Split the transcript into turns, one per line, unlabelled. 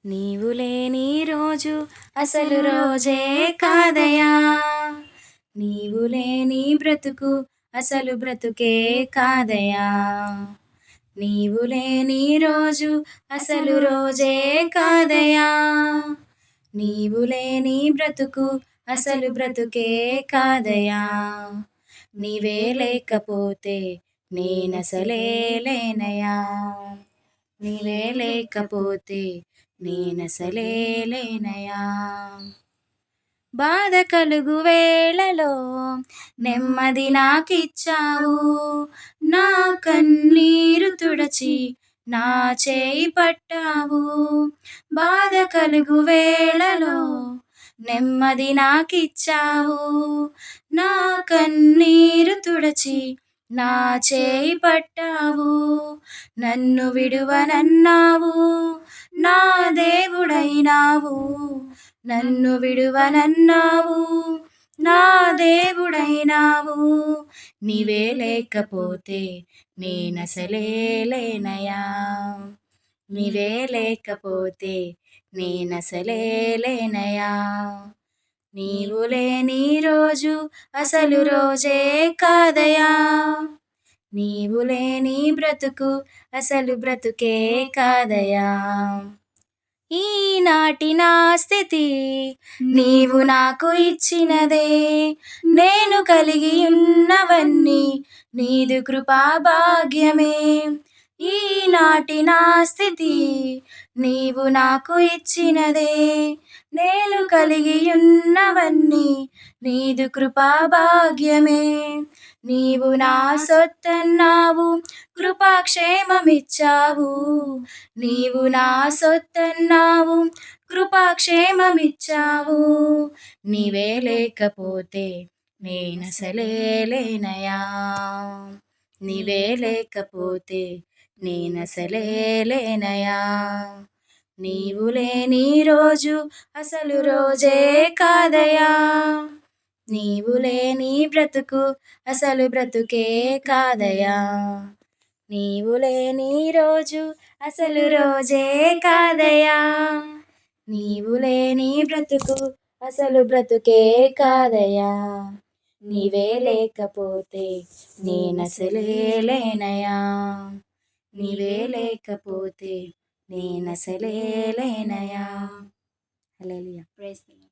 నీవు లేని రోజు అసలు రోజే కాదయా, నీవు లేని బ్రతుకు అసలు బ్రతుకే కాదయా, నీవు లేని రోజు అసలు రోజే కాదయా, నీవు లేని బ్రతుకు అసలు బ్రతుకే కాదయా, నీవే లేకపోతే నేనసలే లేనయా, నీవే లేకపోతే నేనసలే లేనయా. బాధ కలుగు వేళలో నెమ్మది నాకిచ్చావు, నా కన్నీరు తుడచి నా చేయి పట్టావు. బాధ కలుగు వేళలో నెమ్మది నాకిచ్చావు, నా కన్నీరు తుడచి నా చేయి పట్టావు. నన్ను విడువనన్నావు, నా దేవుడైనావు, నన్ను విడువనన్నావు, నా దేవుడైనావు. నీవే లేకపోతే నేనసలే లేనయా, నీవే లేకపోతే నేనసలే లేనయా. నీవు లేని రోజు అసలు రోజే కాదయా, నీవు లేని బ్రతుకు అసలు బ్రతుకే కాదయా. ఈనాటి నా స్థితి నీవు నాకు ఇచ్చినదే, నేను కలిగి ఉన్నవన్నీ నీదు కృపా భాగ్యమే. ఈనాటి నా స్థితి నీవు నాకు ఇచ్చినదే, నేను కలిగి ఉన్నవన్నీ నీదు కృపా భాగ్యమే. నీవు నా సొత్తన్నావు, కృపాక్షేమమిచ్చావు, నీవు నా సొత్తన్నావు, కృపాక్షేమమిచ్చావు. నీవే లేకపోతే నేనసలే లేనయా, నీవే లేకపోతే నేనసలే లేనయా. నీవు లేని రోజు అసలు రోజే కాదయా, నీవు లేని బ్రతుకు అసలు బ్రతుకే కాదయా, నీవు లేని రోజు అసలు రోజే కాదయా, నీవు లేని బ్రతుకు అసలు బ్రతుకే కాదయా. నీవే లేకపోతే నేనసలే లేనయా, నీవే లేకపోతే నేనసలే లేనయా. హల్లెలూయా. Praise the lord.